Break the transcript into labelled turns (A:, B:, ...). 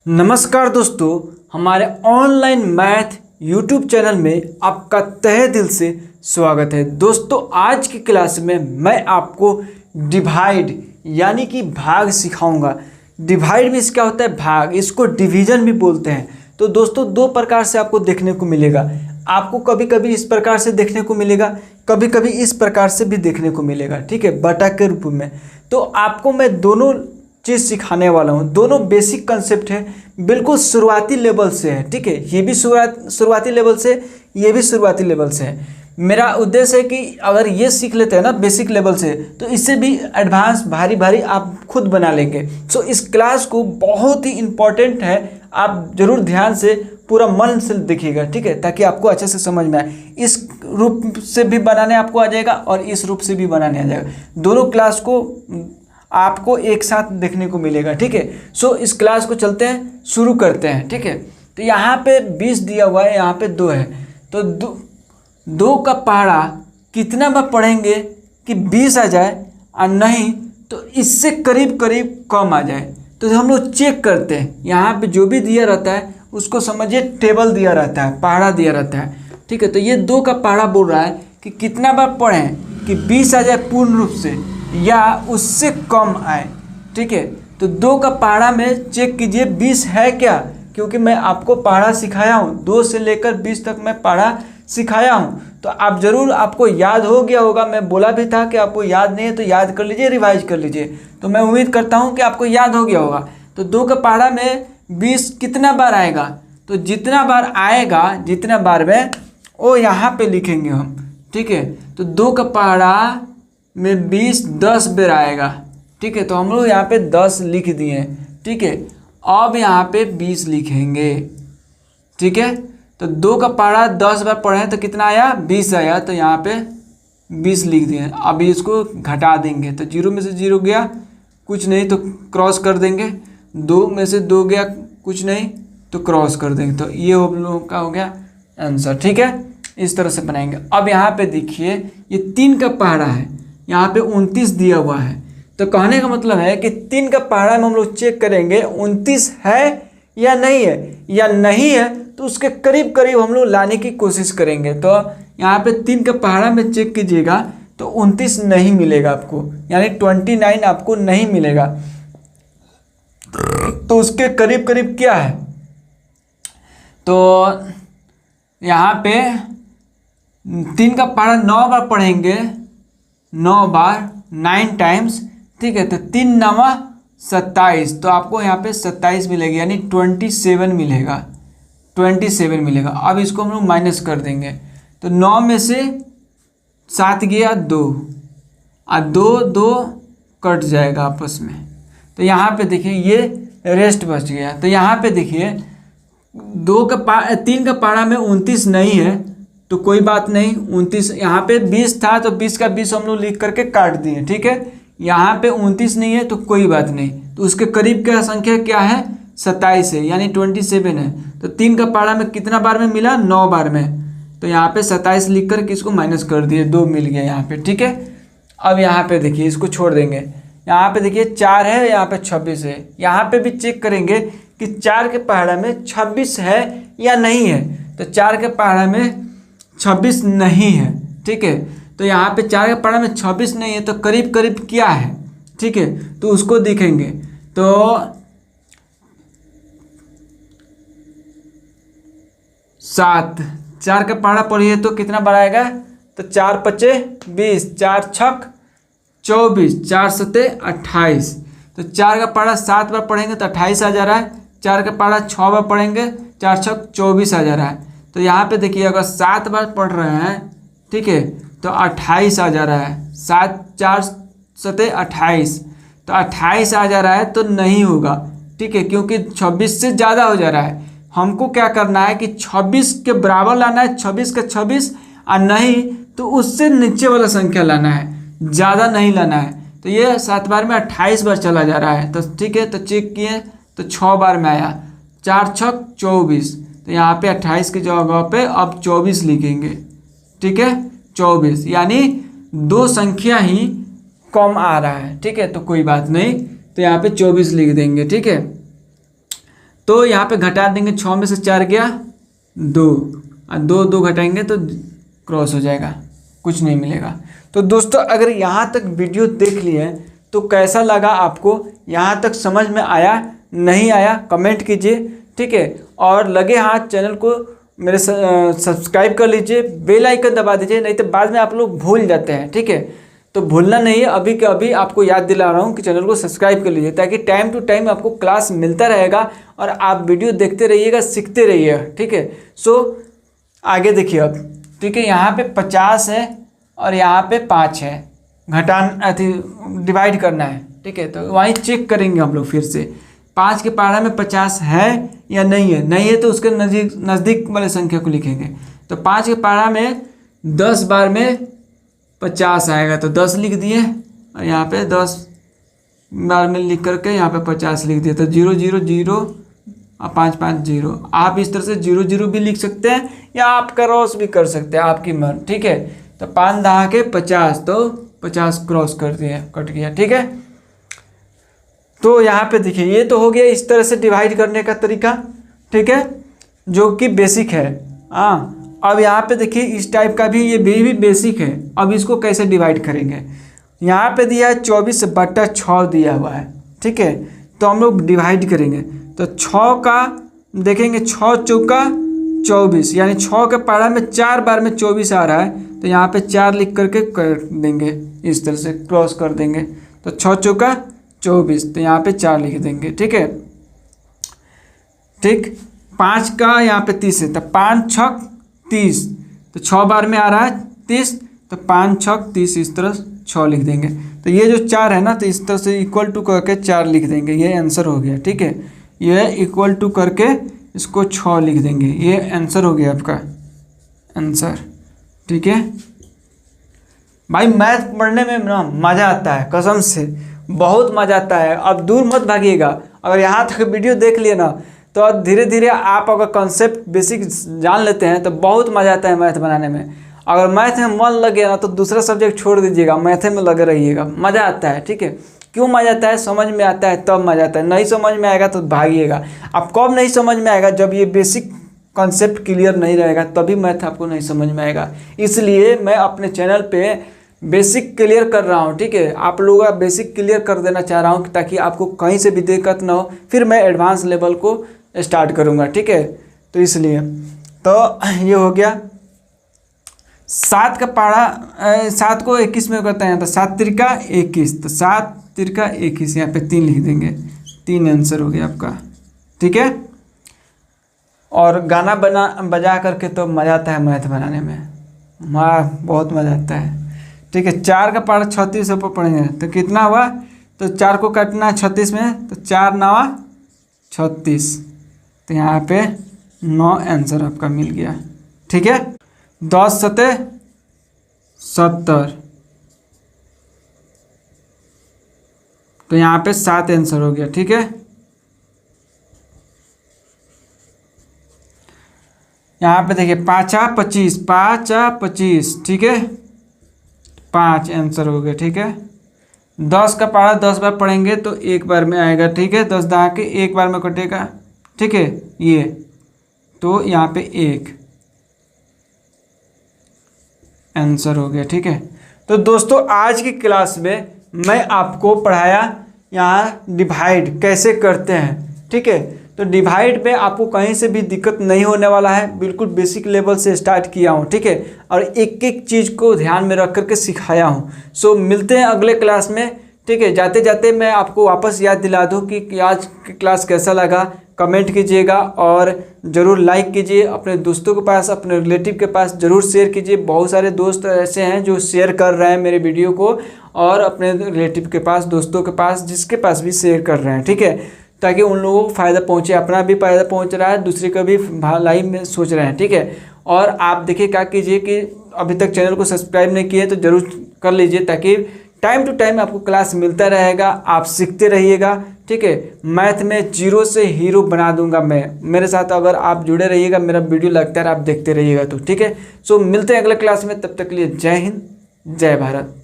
A: नमस्कार दोस्तों, हमारे ऑनलाइन मैथ यूट्यूब चैनल में आपका तहे दिल से स्वागत है। दोस्तों, आज की क्लास में मैं आपको डिवाइड यानी कि भाग सिखाऊंगा। डिवाइड मीन्स क्या होता है? भाग। इसको डिवीजन भी बोलते हैं। तो दोस्तों, दो प्रकार से आपको देखने को मिलेगा। आपको कभी कभी इस प्रकार से देखने को मिलेगा, कभी कभी इस प्रकार से भी देखने को मिलेगा। ठीक है, बटा के रूप में। तो आपको मैं दोनों चीज़ सिखाने वाला हूँ। दोनों बेसिक कंसेप्ट है, बिल्कुल शुरुआती लेवल से है। ठीक है, ये भी शुरुआती लेवल से, ये भी शुरुआती लेवल से है। मेरा उद्देश्य है कि अगर ये सीख लेते हैं ना बेसिक लेवल से, तो इससे भी एडवांस भारी भारी आप खुद बना लेंगे। सो इस क्लास को बहुत ही इम्पोर्टेंट है, आप जरूर ध्यान से पूरा मन से देखिएगा। ठीक है, ताकि आपको अच्छे से समझ में आए। इस रूप से भी बनाने आपको आ जाएगा और इस रूप से भी बनाने आ जाएगा। दोनों क्लास को आपको एक साथ देखने को मिलेगा। ठीक है, सो इस क्लास को चलते हैं, शुरू करते हैं। ठीक है, तो यहाँ पे 20 दिया हुआ है, यहाँ पे 2 है। तो दो का पहाड़ा कितना बार पढ़ेंगे कि 20 आ जाए, और नहीं तो इससे करीब करीब कम आ जाए। तो हम लोग चेक करते हैं। यहाँ पे जो भी दिया रहता है उसको समझिए टेबल दिया रहता है, पहाड़ा दिया रहता है। ठीक है, तो ये 2 का पहाड़ा बोल रहा है कि कितना बार पढ़ें कि 20 आ जाए पूर्ण रूप से या उससे कम आए। ठीक है, तो 2 का पहाड़ा में चेक कीजिए 20 है क्या, क्योंकि मैं आपको पहाड़ा सिखाया हूँ। 2 से लेकर 20 तक मैं पहाड़ा सिखाया हूँ। तो आप जरूर, आपको याद हो गया होगा। मैं बोला भी था कि आपको याद नहीं है तो याद कर लीजिए, रिवाइज कर लीजिए। तो मैं उम्मीद करता हूँ कि आपको याद हो गया होगा। तो 2 का पहाड़ा में 20 कितना बार आएगा, तो जितना बार आएगा, जितना बार में वो यहाँ पे लिखेंगे हम। ठीक है, तो 2 का पहाड़ा में 20 10 बार आएगा। ठीक है, तो हम लोग यहाँ पे 10 लिख दिए। ठीक है, अब यहाँ पे 20 लिखेंगे। ठीक है, तो 2 का पहाड़ा 10 बार पढ़े तो कितना आया, 20 आया। तो यहाँ पे 20 लिख दिए। अभी इसको घटा देंगे तो 0 में से 0 गया, कुछ नहीं तो क्रॉस कर देंगे। 2 में से 2 गया, कुछ नहीं तो क्रॉस कर देंगे। तो ये हम लोग का हो गया आंसर। ठीक है, इस तरह से बनाएंगे। अब यहाँ पे देखिए, ये 3 का पहाड़ा है, यहाँ पे 29 दिया हुआ है। तो कहने का मतलब है कि 3 का पहाड़ा में हम लोग चेक करेंगे 29 है या नहीं है। या नहीं है तो उसके करीब करीब हम लोग लाने की कोशिश करेंगे। तो यहाँ पे 3 का पहाड़ा में चेक कीजिएगा तो 29 नहीं मिलेगा आपको, यानी 29 आपको नहीं मिलेगा। तो उसके करीब करीब क्या है, तो यहाँ पे 3 का पहाड़ा 9 बार पढ़ेंगे, 9 बार 9 टाइम्स। ठीक है, तो 3 9 27, तो आपको यहाँ पे 27 मिलेगा, यानी 27 मिलेगा। 27 मिलेगा। अब इसको हम लोग माइनस कर देंगे। तो 9 में से 7 गया 2, और 2 2 कट जाएगा आपस में। तो यहाँ पे देखिए ये रेस्ट बच गया। तो यहाँ पे देखिए 3 का पहाड़ा में 29 नहीं है तो कोई बात नहीं। 29 यहाँ पे 20 था तो 20 का 20 हम लोग लिख करके काट दिए। ठीक है, यहाँ पे 29 नहीं है तो कोई बात नहीं। तो उसके करीब का संख्या क्या है, 27 है, यानी 27 है। तो 3 का पहाड़ा में कितना बार में मिला, 9 बार में। तो यहाँ पे 27 लिख कर इसको माइनस कर दिए, 2 मिल गया यहाँ पे। ठीक है, अब यहाँ पे देखिए, इसको छोड़ देंगे। यहाँ पे देखिए 4 है, यहाँ पे 26 है। यहाँ पे भी चेक करेंगे कि 4 के पहाड़ा में 26 है या नहीं है। तो 4 के पहाड़ा में 26 नहीं है। ठीक है, तो यहाँ पे 4 के पहाड़ा में 26 नहीं है तो करीब करीब क्या है। ठीक है, तो उसको देखेंगे। तो 7, 4 का पहाड़ा पढ़िए तो कितना बार आएगा, तो 4 5 20, 4 6 24, 4 7 28। तो 4 का पहाड़ा 7 बार पढ़ेंगे तो 28 आ जा रहा है। 4 का पहाड़ा 6 बार पढ़ेंगे, 4 6 24 आ जा रहा है। तो यहाँ पे देखिए, अगर 7 बार पढ़ रहे हैं, ठीक है, तो 28 आ जा रहा है। 7 4 7 28, तो 28 आ जा रहा है तो नहीं होगा। ठीक है, क्योंकि 26 से ज़्यादा हो जा रहा है। हमको क्या करना है कि 26 के बराबर लाना है, 26 का 26, और नहीं तो उससे नीचे वाला संख्या लाना है, ज़्यादा नहीं लाना है। तो ये 7 बार में 28 बार चला जा रहा है। तो ठीक है, तो चेक किए तो 6 बार में आया, 4 6 24। तो यहाँ पे 28 की जगह पे अब 24 लिखेंगे। ठीक है, 24, यानी 2 संख्या ही कम आ रहा है। ठीक है, तो कोई बात नहीं, तो यहाँ पे 24 लिख देंगे। ठीक है, तो यहाँ पे घटा देंगे, 6 में से 4 गया 2, और 2 2 घटाएंगे तो क्रॉस हो जाएगा, कुछ नहीं मिलेगा। तो दोस्तों अगर यहाँ तक वीडियो देख लिए तो कैसा लगा आपको, यहाँ तक समझ में आया नहीं आया कमेंट कीजिए, ठीक है। और लगे हाथ चैनल को मेरे सब्सक्राइब कर लीजिए, बेल आइकन दबा दीजिए, नहीं तो बाद में आप लोग भूल जाते हैं, ठीक है। तो भूलना नहीं है, अभी के अभी आपको याद दिला रहा हूँ कि चैनल को सब्सक्राइब कर लीजिए, ताकि टाइम टू टाइम आपको क्लास मिलता रहेगा और आप वीडियो देखते रहिएगा, सीखते रहिएगा, ठीक है। सो आगे देखिए अब, ठीक है। यहाँ पे 50 है और यहाँ पे 5 है, डिवाइड करना है, ठीक है। तो वहीं चेक करेंगे हम लोग फिर से, 5 के पहाड़ा में 50 है या नहीं है, नहीं है तो उसके नज़दीक वाले संख्या को लिखेंगे। तो 5 के पहाड़ा में 10 बार में 50 आएगा, तो 10 लिख दिए, और यहाँ पे 10 बार में लिख करके यहाँ पे 50 लिख दिए, तो 0 0 0 और 5 5 0। आप इस तरह से 0 0 भी लिख सकते हैं या आप क्रॉस भी कर सकते हैं, आपकी मन, ठीक है। तो 5 दहा के 50, तो 50 क्रॉस कर दिए, कट गया, ठीक है। तो यहाँ पे देखिए ये तो हो गया इस तरह से डिवाइड करने का तरीका, ठीक है, जो कि बेसिक है। हाँ, अब यहाँ पे देखिए इस टाइप का भी, ये भी बेसिक है। अब इसको कैसे डिवाइड करेंगे, यहाँ पे दिया है 24/6 दिया हुआ है, ठीक है। तो हम लोग डिवाइड करेंगे, तो 6 का देखेंगे, 6 चौका 24, यानी 6 के पहाड़ा में 4 बार में 24 आ रहा है, तो यहाँ पे 4 लिख करके कर देंगे, इस तरह से क्रॉस कर देंगे। तो 6 चौका 24, तो यहाँ पे 4 लिख देंगे, ठीक है, ठीक। 5 का यहाँ पे 30 है, तो 5 6 30, तो 6 बार में आ रहा है 30, तो 5 6 30, इस तरह 6 लिख देंगे। तो ये जो 4 है ना, तो इस तरह से इक्वल टू करके 4 लिख देंगे, ये आंसर हो गया, ठीक है। ये इक्वल टू करके इसको 6 लिख देंगे, ये आंसर हो गया आपका आंसर, ठीक है। भाई मैथ पढ़ने में ना मज़ा आता है, कसम से बहुत मज़ा आता है। अब दूर मत भागिएगा, अगर यहाँ तक वीडियो देख लिए ना, तो अब धीरे धीरे आप अगर कॉन्सेप्ट बेसिक जान लेते हैं तो बहुत मज़ा आता है मैथ बनाने में। अगर मैथ में मन लग गया ना तो दूसरा सब्जेक्ट छोड़ दीजिएगा, मैथ में लगे रहिएगा, मज़ा आता है, ठीक है। क्यों मज़ा आता है, समझ में आता है तब मज़ा आता है, नहीं समझ में आएगा तो भागिएगा। अब कब नहीं समझ में आएगा, जब ये बेसिक कॉन्सेप्ट क्लियर नहीं रहेगा, तभी मैथ आपको नहीं समझ में आएगा। इसलिए मैं अपने चैनल पे बेसिक क्लियर कर रहा हूँ, ठीक है। आप लोगों का बेसिक क्लियर कर देना चाह रहा हूँ, ताकि आपको कहीं से भी दिक्कत ना हो, फिर मैं एडवांस लेवल को स्टार्ट करूँगा, ठीक है। तो इसलिए तो ये हो गया। 7 का पहाड़ा, 7 को 21 में करते हैं, तो 7 तिरका 21, तो 7 तिरका 21, यहाँ पे 3 लिख देंगे, 3 आंसर हो गया आपका, ठीक है। और गाना बजा करके तो मज़ा आता है मैथ बनाने में, बहुत मज़ा आता है, ठीक है। 4 का पहाड़ा 36 ऊपर पढ़ेंगे, तो कितना हुआ, तो 4 को काटना है 36 में, तो 4 9 36, तो यहाँ पे 9 आंसर आपका मिल गया, ठीक है। 10 7 70, तो यहाँ पे 7 आंसर हो गया, ठीक है। यहाँ पे देखिए 5 25, 5 25, ठीक है, 5 आंसर हो गया, ठीक है। 10 का पहाड़ा 10 बार पढ़ेंगे तो एक बार में आएगा, ठीक है। 10 दहा के एक बार में कटेगा, ठीक है, ये तो यहाँ पे 1 आंसर हो गया, ठीक है। तो दोस्तों आज की क्लास में मैं आपको पढ़ाया यहाँ डिवाइड कैसे करते हैं, ठीक है। तो डिवाइड में आपको कहीं से भी दिक्कत नहीं होने वाला है, बिल्कुल बेसिक लेवल से स्टार्ट किया हूँ, ठीक है। और एक एक चीज़ को ध्यान में रख करके सिखाया हूँ। सो मिलते हैं अगले क्लास में, ठीक है। जाते जाते मैं आपको वापस याद दिला दूँ कि आज की क्लास कैसा लगा, कमेंट कीजिएगा और ज़रूर लाइक कीजिए, अपने दोस्तों के पास, अपने रिलेटिव के पास ज़रूर शेयर कीजिए। बहुत सारे दोस्त ऐसे हैं जो शेयर कर रहे हैं मेरे वीडियो को, और अपने रिलेटिव के पास, दोस्तों के पास, जिसके पास भी शेयर कर रहे हैं, ठीक है, ताकि उन लोगों को फ़ायदा पहुँचे, अपना भी फ़ायदा पहुँच रहा है, दूसरे का भी भलाई में सोच रहे हैं, ठीक है। और आप देखिए क्या कीजिए कि अभी तक चैनल को सब्सक्राइब नहीं किए तो ज़रूर कर लीजिए, ताकि टाइम टू टाइम आपको क्लास मिलता रहेगा, आप सीखते रहिएगा, ठीक है। मैथ में जीरो से हीरो बना दूंगा मैं, मेरे साथ अगर आप जुड़े रहिएगा, मेरा वीडियो लगता है आप देखते रहिएगा, तो ठीक है। सो मिलते हैं अगले क्लास में, तब तक के लिए जय हिंद, जय भारत।